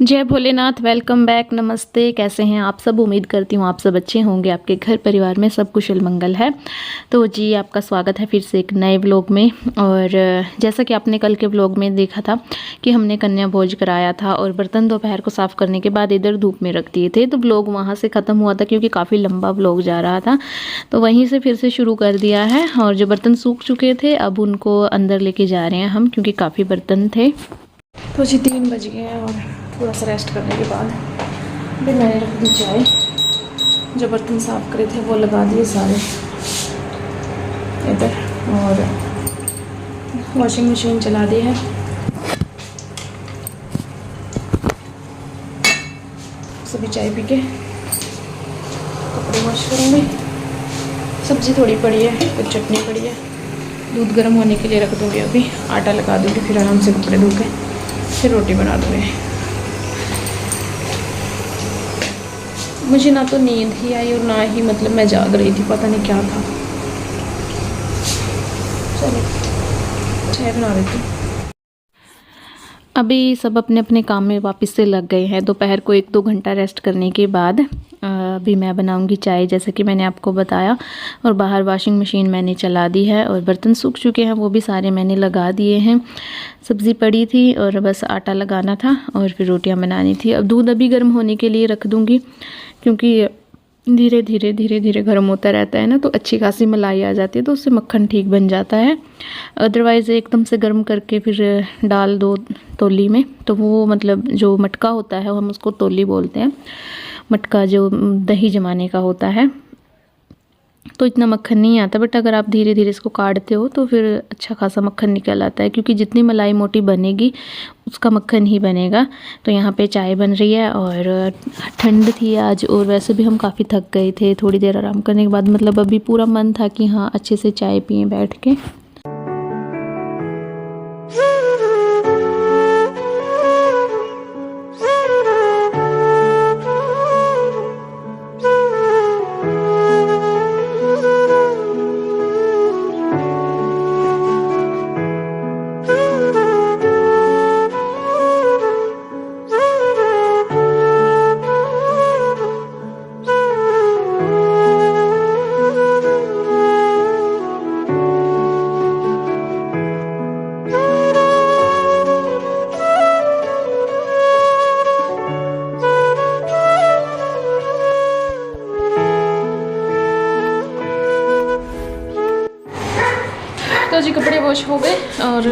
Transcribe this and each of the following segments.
जय Bholenath. Welcome back. नमस्ते। कैसे हैं आप सब? उम्मीद करती हूँ आप सब अच्छे होंगे, आपके घर परिवार में सब कुशल मंगल है। तो जी आपका स्वागत है फिर से एक नए व्लॉग में। और जैसा कि आपने कल के व्लॉग में देखा था कि हमने कन्या भोज कराया था और बर्तन दोपहर को साफ़ करने के बाद इधर धूप में रख दिए थे। तो व्लॉग वहाँ से ख़त्म हुआ था क्योंकि काफ़ी लंबा व्लॉग जा रहा था, तो वहीं से फिर से शुरू कर दिया है। और जो बर्तन सूख चुके थे अब उनको अंदर लेके जा रहे हैं हम, क्योंकि काफ़ी बर्तन थे। तो जी 3 बज गए हैं और थोड़ा सा रेस्ट करने के बाद फिर मैंने रख दी चाय। जो बर्तन साफ़ करे थे वो लगा दिए सारे इधर, और वॉशिंग मशीन चला दी है। सभी चाय पी के कपड़े वॉश करूँगी। सब्ज़ी थोड़ी पड़ी है, कुछ चटनी पड़ी है, दूध गर्म होने के लिए रख दूँगी। अभी आटा लगा दूँगी, फिर आराम से कपड़े धो के फिर रोटी बना दूँगी। मुझे ना तो नींद ही आई और ना ही मतलब मैं जाग रही थी, पता नहीं क्या था। चलो चाय बना देती हूँ। अभी सब अपने अपने काम में वापस से लग गए हैं। दोपहर को 1-2 घंटा रेस्ट करने के बाद अभी मैं बनाऊंगी चाय, जैसे कि मैंने आपको बताया। और बाहर वॉशिंग मशीन मैंने चला दी है और बर्तन सूख चुके हैं, वो भी सारे मैंने लगा दिए हैं। सब्ज़ी पड़ी थी और बस आटा लगाना था और फिर रोटियां बनानी थी। अब दूध अभी गर्म होने के लिए रख दूँगी, क्योंकि धीरे धीरे गर्म होता रहता है ना, तो अच्छी खासी मलाई आ जाती है, तो उससे मक्खन ठीक बन जाता है। अदरवाइज़ एकदम से गर्म करके फिर डाल दो तौली में, तो वो मतलब जो मटका होता है, हम उसको तौली बोलते हैं, मटका जो दही जमाने का होता है, तो इतना मक्खन नहीं आता। बट अगर आप धीरे धीरे इसको काटते हो तो फिर अच्छा खासा मक्खन निकल आता है, क्योंकि जितनी मलाई मोटी बनेगी उसका मक्खन ही बनेगा। तो यहाँ पे चाय बन रही है और ठंड थी आज, और वैसे भी हम काफ़ी थक गए थे। थोड़ी देर आराम करने के बाद मतलब अभी पूरा मन था कि हाँ अच्छे से चाय पिए बैठ के। तो जी कपड़े वॉश हो गए और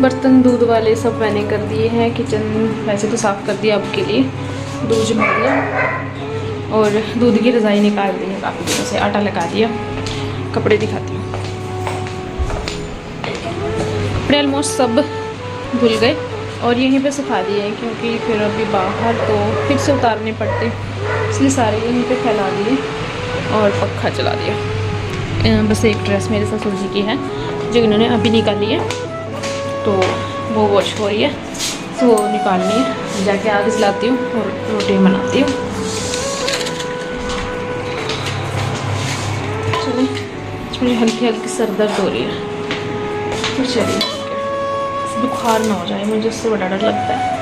बर्तन दूध वाले सब मैंने कर दिए हैं। किचन वैसे तो साफ़ कर दिया अब के लिए, दूध जमा दिया और दूध की रज़ाई निकाल दी है काफ़ी दिनों से, आटा लगा दिया। कपड़े दिखाती हूँ। कपड़े ऑलमोस्ट सब धुल गए और यहीं पे सुखा दिए हैं, क्योंकि फिर अभी बाहर तो फिर से उतारने पड़ते, इसलिए सारे यहीं पे फैला दिए और पंखा चला दिया। बस एक ड्रेस मेरे ससुर जी की है जो इन्होंने अभी निकाली है, तो वो वॉश हो रही है, तो वो निकालनी है। जाके आग जलाती हूँ और रोटी बनाती हूँ। चलिए, मुझे हल्की हल्की सर दर्द हो रही है, तो चलिए बुखार ना हो जाए, मुझे उससे बड़ा डर लगता है।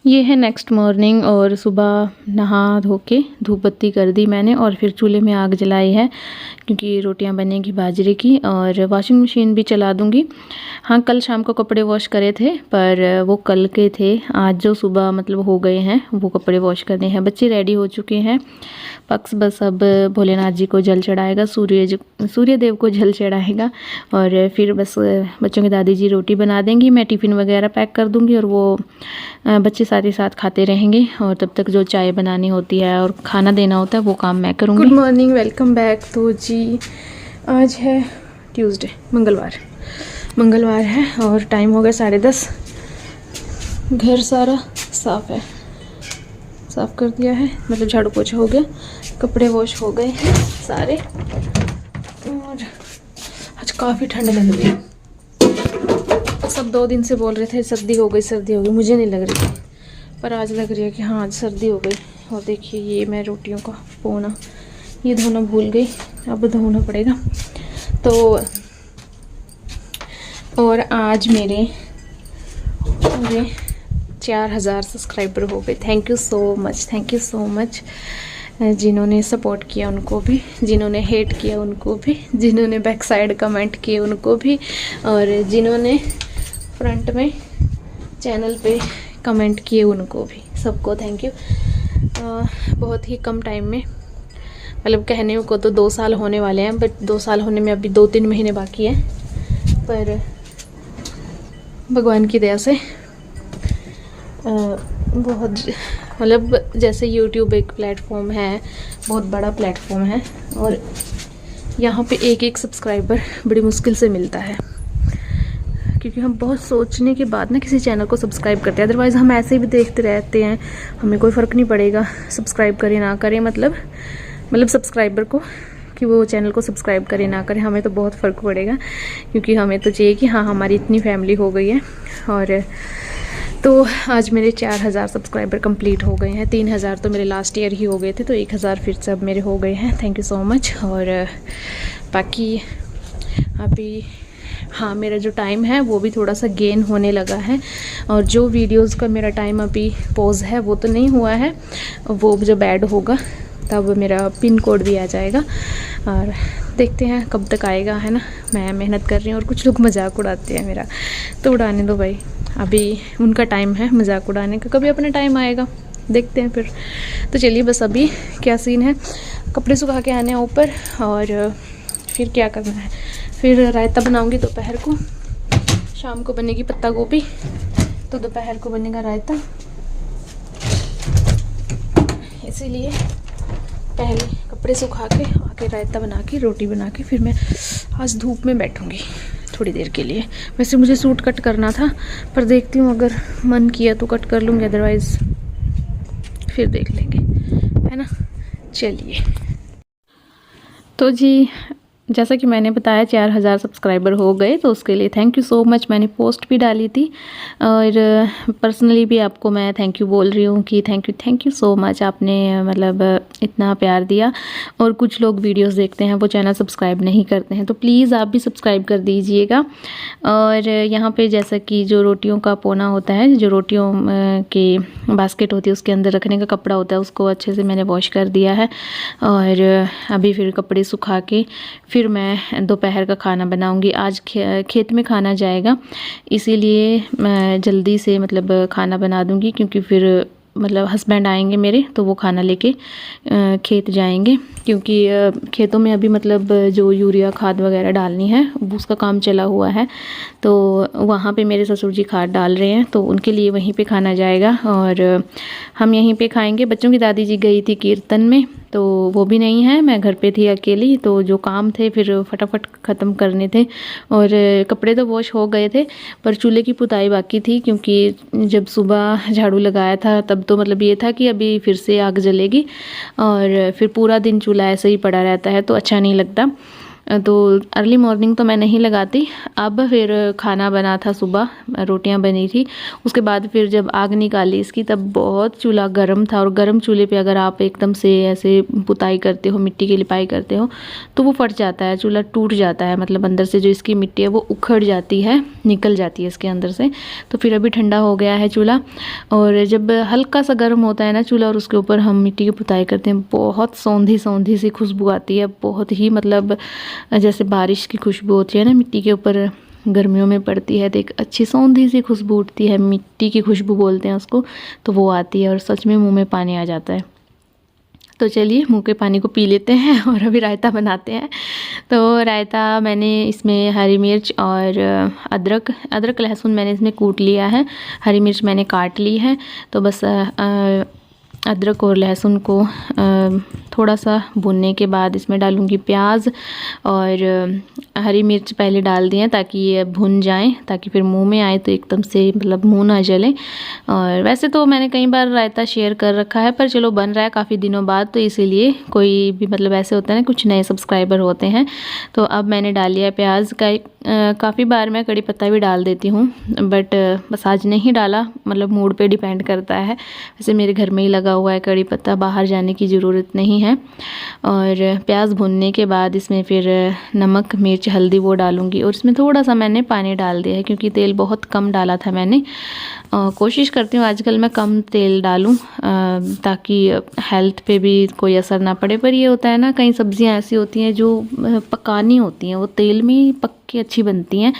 ये है नेक्स्ट मॉर्निंग, और सुबह नहा धो के धूप बत्ती कर दी मैंने और फिर चूल्हे में आग जलाई है, क्योंकि रोटियां बनेंगी बाजरे की। और वॉशिंग मशीन भी चला दूंगी। हाँ कल शाम को कपड़े वॉश करे थे, पर वो कल के थे। आज जो सुबह मतलब हो गए हैं वो कपड़े वॉश करने हैं। बच्चे रेडी हो चुके हैं, पक्ष बस अब भोलेनाथ जी को जल चढ़ाएगा, सूर्य देव को जल चढ़ाएगा, और फिर बस बच्चों की दादी जी रोटी बना देंगी। मैं टिफ़िन वगैरह पैक कर दूंगी और वो बच्चे साथ ही साथ खाते रहेंगे और तब तक जो चाय बनानी होती है और खाना देना होता है वो काम मैं करूँगी। Good morning, welcome back. तो जी आज है ट्यूसडे, मंगलवार है और टाइम हो गया 10:30। घर सारा साफ़ है, साफ़ कर दिया है, मतलब झाड़ू पोछा हो गया, कपड़े वॉश हो गए हैं सारे। और आज काफ़ी ठंड लग रही है। सब 2 दिन से बोल रहे थे सर्दी हो गई, मुझे नहीं लग रही थी, पर आज लग रही है कि हाँ आज सर्दी हो गई। और देखिए ये मैं रोटियों का पोना ये धोना भूल गई, अब धोना पड़ेगा। तो और आज मेरे 4000 सब्सक्राइबर हो गए। Thank you so much. जिन्होंने सपोर्ट किया उनको भी, जिन्होंने हेट किया उनको भी, जिन्होंने बैक साइड कमेंट किए उनको भी, और जिन्होंने फ्रंट में चैनल पे कमेंट किए उनको भी, सबको थैंक यू। बहुत ही कम टाइम में, मतलब कहने को तो 2 साल होने वाले हैं, बट 2 साल होने में अभी 2-3 महीने बाकी हैं। पर भगवान की दया से बहुत, मतलब जैसे YouTube एक प्लेटफॉर्म है, बहुत बड़ा प्लेटफॉर्म है, और यहाँ पे एक सब्सक्राइबर बड़ी मुश्किल से मिलता है, क्योंकि हम बहुत सोचने के बाद ना किसी चैनल को सब्सक्राइब करते हैं। अदरवाइज़ हम ऐसे भी देखते रहते हैं, हमें कोई फ़र्क नहीं पड़ेगा सब्सक्राइब करे ना करें, मतलब सब्सक्राइबर को कि वो चैनल को सब्सक्राइब करे ना करे, हमें तो बहुत फ़र्क पड़ेगा, क्योंकि हमें तो चाहिए कि हाँ हमारी इतनी फैमिली हो गई है। और तो आज मेरे 4000 सब्सक्राइबर कंप्लीट हो गए हैं। 3000 तो मेरे लास्ट ईयर ही हो गए थे, तो 1000 फिर से अब मेरे हो गए हैं। Thank you so much. और बाकी अभी हाँ मेरा जो टाइम है वो भी थोड़ा सा गेन होने लगा है, और जो वीडियोस का मेरा टाइम अभी पॉज है वो तो नहीं हुआ है, वो जब ऐड होगा तब मेरा पिन कोड भी आ जाएगा, और देखते हैं कब तक आएगा, है ना। मैं मेहनत कर रही हूँ और कुछ लोग मजाक उड़ाते हैं मेरा, तो उड़ाने दो भाई, अभी उनका टाइम है मजाक उड़ाने का, कभी अपना टाइम आएगा, देखते हैं फिर। तो चलिए बस अभी क्या सीन है, कपड़े सुखा के आने हैं ऊपर, और फिर क्या करना है, फिर रायता बनाऊंगी दोपहर को, शाम को बनेगी पत्ता गोभी, तो दोपहर को बनेगा रायता। इसीलिए पहले कपड़े सुखा के आके रायता बना के रोटी बना के फिर मैं आज धूप में बैठूंगी थोड़ी देर के लिए। वैसे मुझे सूट कट करना था, पर देखती हूँ अगर मन किया तो कट कर लूँगी, अदरवाइज़ फिर देख लेंगे, है ना। चलिए, तो जी जैसा कि मैंने बताया 4000 सब्सक्राइबर हो गए, तो उसके लिए थैंक यू सो मच। मैंने पोस्ट भी डाली थी, और पर्सनली भी आपको मैं थैंक यू बोल रही हूँ कि थैंक यू सो मच, आपने मतलब इतना प्यार दिया। और कुछ लोग वीडियोस देखते हैं वो चैनल सब्सक्राइब नहीं करते हैं, तो प्लीज़ आप भी सब्सक्राइब कर दीजिएगा। और यहाँ पे जैसा कि जो रोटियों का पोना होता है, जो रोटियों की बास्केट होती है उसके अंदर रखने का कपड़ा होता है, उसको अच्छे से मैंने वॉश कर दिया है। और अभी फिर कपड़े सुखा के फिर मैं दोपहर का खाना बनाऊंगी। आज खेत में खाना जाएगा, इसीलिए मैं जल्दी से मतलब खाना बना दूंगी, क्योंकि फिर मतलब हस्बैंड आएंगे मेरे, तो वो खाना लेके खेत जाएंगे, क्योंकि खेतों में अभी मतलब जो यूरिया खाद वगैरह डालनी है उसका काम चला हुआ है, तो वहाँ पे मेरे ससुर जी खाद डाल रहे हैं, तो उनके लिए वहीं पे खाना जाएगा और हम यहीं पे खाएंगे। बच्चों की दादी जी गई थी कीर्तन में, तो वो भी नहीं है, मैं घर पे थी अकेली, तो जो काम थे फिर फटाफट ख़त्म करने थे। और कपड़े तो वॉश हो गए थे, पर चूल्हे की पुताई बाकी थी, क्योंकि जब सुबह झाड़ू लगाया था तब तो मतलब ये था कि अभी फिर से आग जलेगी, और फिर पूरा दिन चूल्हा ऐसे ही पड़ा रहता है तो अच्छा नहीं लगता। तो अर्ली मॉर्निंग तो मैं नहीं लगाती। अब फिर खाना बना था, सुबह रोटियां बनी थी, उसके बाद फिर जब आग निकाली इसकी तब बहुत चूल्हा गर्म था, और गर्म चूल्हे पे अगर आप एकदम से ऐसे पुताई करते हो, मिट्टी की लिपाई करते हो, तो वो फट जाता है, चूल्हा टूट जाता है, मतलब अंदर से जो इसकी मिट्टी है वो उखड़ जाती है, निकल जाती है इसके अंदर से। तो फिर अभी ठंडा हो गया है चूल्हा, और जब हल्का सा गर्म होता है ना चूल्हा और उसके ऊपर हम मिट्टी की पुताई करते हैं, बहुत सौंधी सौंधी सी खुशबू आती है, बहुत ही मतलब जैसे बारिश की खुशबू होती है ना मिट्टी के ऊपर, गर्मियों में पड़ती है तो एक अच्छी सौंधी सी खुशबू उठती है, मिट्टी की खुशबू बोलते हैं उसको, तो वो आती है और सच में मुंह में पानी आ जाता है। तो चलिए मुँह के पानी को पी लेते हैं और अभी रायता बनाते हैं। तो रायता मैंने इसमें हरी मिर्च और अदरक लहसुन मैंने इसमें कूट लिया है, हरी मिर्च मैंने काट ली है। तो बस अदरक और लहसुन को थोड़ा सा भुनने के बाद इसमें डालूँगी प्याज और हरी मिर्च पहले डाल दिए ताकि ये भुन जाएं, ताकि फिर मुंह में आए तो एकदम से मतलब मुंह ना जले। और वैसे तो मैंने कई बार रायता शेयर कर रखा है, पर चलो बन रहा है काफ़ी दिनों बाद, तो इसीलिए कोई भी मतलब ऐसे होता है ना, कुछ नए सब्सक्राइबर होते हैं। तो अब मैंने डाल लिया प्याज का। काफ़ी बार मैं कड़ी पत्ता भी डाल देती हूँ, बट बस आज नहीं डाला, मतलब मूड पे डिपेंड करता है। वैसे मेरे घर में ही लगा हुआ है कड़ी पत्ता, बाहर जाने की ज़रूरत नहीं है। और प्याज भुनने के बाद इसमें फिर नमक मिर्च हल्दी वो डालूँगी, और इसमें थोड़ा सा मैंने पानी डाल दिया है क्योंकि तेल बहुत कम डाला था मैंने। कोशिश करती हूँ आजकल मैं कम तेल डालूँ ताकि हेल्थ पे भी कोई असर ना पड़े। पर ये होता है ना, कई सब्जियाँ ऐसी होती हैं जो पकानी होती हैं, वो तेल में ही पक के अच्छी बनती हैं।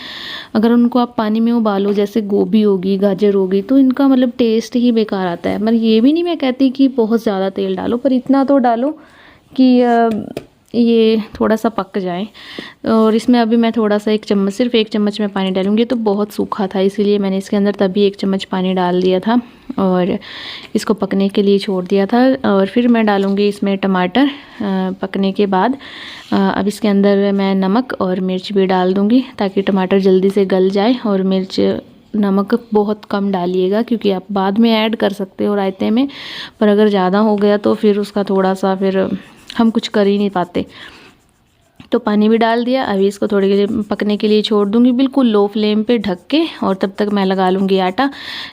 अगर उनको आप पानी में उबालो, जैसे गोभी होगी गाजर होगी, तो इनका मतलब टेस्ट ही बेकार आता है। मतलब ये भी नहीं मैं कहती कि बहुत ज़्यादा तेल डालो, पर इतना तो डालो कि ये थोड़ा सा पक जाए। और इसमें अभी मैं थोड़ा सा सिर्फ एक चम्मच में पानी डालूँगी। तो बहुत सूखा था, इसीलिए मैंने इसके अंदर तभी 1 चम्मच पानी डाल दिया था और इसको पकने के लिए छोड़ दिया था। और फिर मैं डालूँगी इसमें टमाटर पकने के बाद। अब इसके अंदर मैं नमक और मिर्च भी डाल दूँगी ताकि टमाटर जल्दी से गल जाए। और मिर्च नमक बहुत कम डालिएगा क्योंकि आप बाद में ऐड कर सकते हो रायते में, पर अगर ज़्यादा हो गया तो फिर उसका थोड़ा सा फिर हम कुछ कर ही नहीं पाते। तो पानी भी डाल दिया। अभी इसको थोड़ी देर पकने के लिए छोड़ दूंगी बिल्कुल लो फ्लेम पे ढक के, और तब तक मैं लगा लूँगी आटा।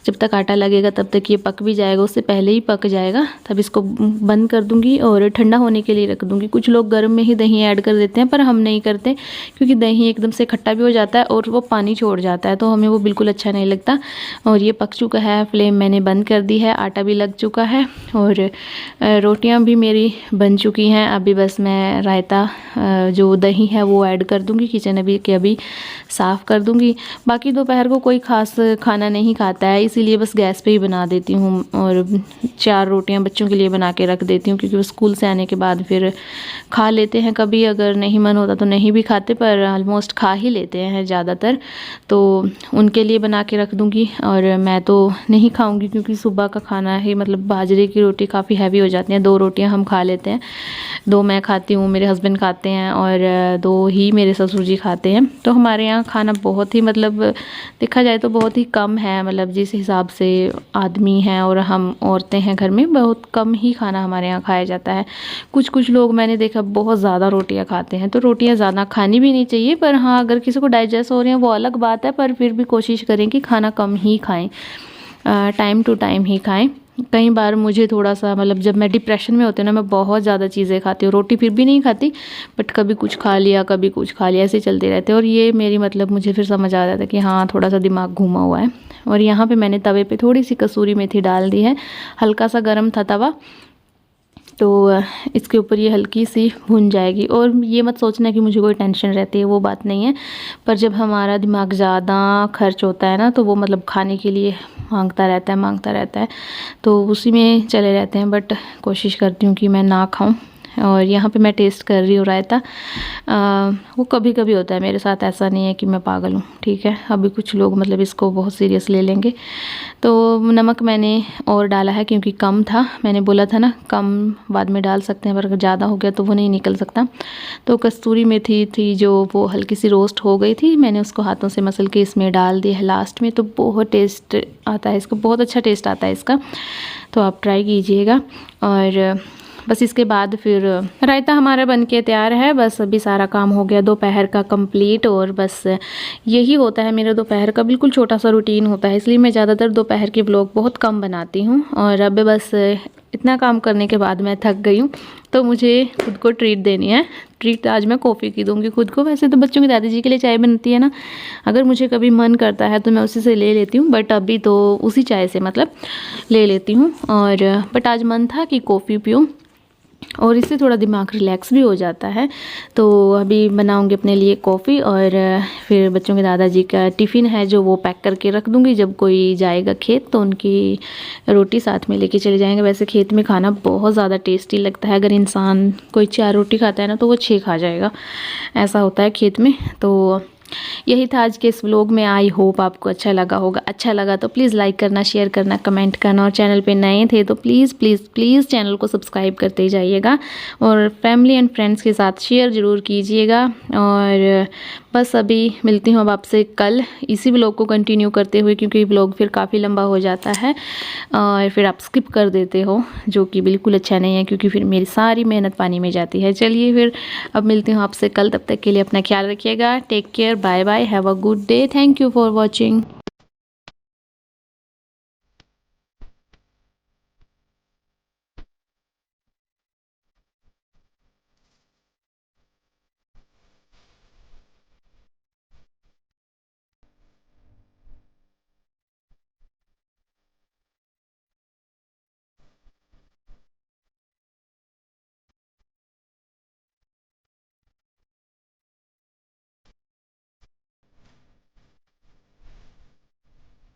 जब तक आटा लगेगा तब तक ये पक भी जाएगा, उससे पहले ही पक जाएगा। तब इसको बंद कर दूंगी और ठंडा होने के लिए रख दूंगी। कुछ लोग गर्म में ही दही ऐड कर देते हैं, पर हम नहीं करते क्योंकि दही एकदम से खट्टा भी हो जाता है और वो पानी छोड़ जाता है, तो हमें वो बिल्कुल अच्छा नहीं लगता। और ये पक चुका है, फ्लेम मैंने बंद कर दी है, आटा भी लग चुका है और रोटियाँ भी मेरी बन चुकी हैं। अभी बस मैं रायता जो दही है वो ऐड कर दूंगी। किचन अभी साफ़ कर दूंगी। बाकी दोपहर को कोई ख़ास खाना नहीं खाता है, इसीलिए बस गैस पे ही बना देती हूँ। और 4 रोटियां बच्चों के लिए बना के रख देती हूँ क्योंकि वो स्कूल से आने के बाद फिर खा लेते हैं। कभी अगर नहीं मन होता तो नहीं भी खाते, पर ऑलमोस्ट खा ही लेते हैं ज़्यादातर, तो उनके लिए बना के रख दूँगी। और मैं तो नहीं खाऊँगी क्योंकि सुबह का खाना ही मतलब बाजरे की रोटी काफ़ी हैवी हो जाती हैं। 2 रोटियाँ हम खा लेते हैं, 2 मैं खाती हूँ, मेरे हस्बैंड खाते हैं और 2 ही मेरे ससुर जी खाते हैं। तो हमारे यहाँ खाना बहुत ही मतलब देखा जाए तो बहुत ही कम है, मतलब जिस हिसाब से आदमी हैं और हम औरतें हैं घर में, बहुत कम ही खाना हमारे यहाँ खाया जाता है। कुछ लोग मैंने देखा बहुत ज़्यादा रोटियाँ खाते हैं, तो रोटियाँ ज़्यादा खानी भी नहीं चाहिए। पर हाँ, अगर किसी को डाइजेस्ट हो रही हैं वो अलग बात है, पर फिर भी कोशिश करें कि खाना कम ही खाएँ, टाइम टू टाइम ही खाएँ। कई बार मुझे थोड़ा सा मतलब जब मैं डिप्रेशन में होती हूँ ना, मैं बहुत ज़्यादा चीज़ें खाती हूँ, रोटी फिर भी नहीं खाती, बट कभी कुछ खा लिया कभी कुछ खा लिया, ऐसे चलते रहते हैं। और ये मेरी मतलब मुझे फिर समझ आ जाता है कि हाँ थोड़ा सा दिमाग घूमा हुआ है। और यहाँ पे मैंने तवे पे थोड़ी सी कसूरी मेथी डाल दी है, हल्का सा गर्म था तवा, तो इसके ऊपर ये हल्की सी भुन जाएगी। और ये मत सोचना कि मुझे कोई टेंशन रहती है, वो बात नहीं है। पर जब हमारा दिमाग ज़्यादा खर्च होता है ना, तो वो मतलब खाने के लिए मांगता रहता है, तो उसी में चले रहते हैं। बट कोशिश करती हूँ कि मैं ना खाऊं। और यहाँ पे मैं टेस्ट कर रही हूँ रायता। वो कभी कभी होता है मेरे साथ, ऐसा नहीं है कि मैं पागल हूँ, ठीक है। अभी कुछ लोग मतलब इसको बहुत सीरियस ले लेंगे। तो नमक मैंने और डाला है क्योंकि कम था, मैंने बोला था ना कम बाद में डाल सकते हैं, पर अगर ज़्यादा हो गया तो वो नहीं निकल सकता। तो कस्तूरी मेथी थी जो वो हल्की सी रोस्ट हो गई थी, मैंने उसको हाथों से मसल के इसमें डाल दिया है लास्ट में। तो बहुत टेस्ट आता है इसका, बहुत अच्छा टेस्ट आता है इसका, तो आप ट्राई कीजिएगा। और बस इसके बाद फिर रायता हमारा बनके तैयार है। बस अभी सारा काम हो गया दोपहर का कंप्लीट। और बस यही होता है मेरा दोपहर का, बिल्कुल छोटा सा रूटीन होता है, इसलिए मैं ज़्यादातर दोपहर के व्लॉग बहुत कम बनाती हूँ। और अब बस इतना काम करने के बाद मैं थक गई हूँ, तो मुझे खुद को ट्रीट देनी है। ट्रीट आज मैं कॉफ़ी की दूँगी खुद को। वैसे तो बच्चों की दादी जी के लिए चाय बनती है ना, अगर मुझे कभी मन करता है तो मैं उसी से ले लेती हूँ, बट अभी तो उसी चाय से मतलब ले लेती हूँ। और बट आज मन था कि कॉफ़ी पीऊँ, और इससे थोड़ा दिमाग रिलैक्स भी हो जाता है। तो अभी बनाऊंगी अपने लिए कॉफ़ी और फिर बच्चों के दादाजी का टिफ़िन है जो वो पैक करके रख दूंगी। जब कोई जाएगा खेत तो उनकी रोटी साथ में लेके चले जाएंगे। वैसे खेत में खाना बहुत ज़्यादा टेस्टी लगता है। अगर इंसान कोई 4 रोटी खाता है ना तो वो 6 खा जाएगा, ऐसा होता है खेत में। तो यही था आज के इस व्लॉग में। आई होप आपको अच्छा लगा होगा। अच्छा लगा तो प्लीज़ लाइक करना, शेयर करना, कमेंट करना, और चैनल पे नए थे तो प्लीज़ प्लीज़ प्लीज़ चैनल को सब्सक्राइब करते जाइएगा और फैमिली एंड फ्रेंड्स के साथ शेयर ज़रूर कीजिएगा। और बस अभी मिलती हूँ अब आपसे कल इसी व्लॉग को कंटिन्यू करते हुए, क्योंकि व्लॉग फिर काफ़ी लंबा हो जाता है और फिर आप स्किप कर देते हो, जो कि बिल्कुल अच्छा नहीं है, क्योंकि फिर मेरी सारी मेहनत पानी में जाती है। चलिए फिर अब मिलती हूँ आपसे कल, तब तक के लिए अपना ख्याल रखिएगा। Take care, bye bye, have a good day, thank you for watching.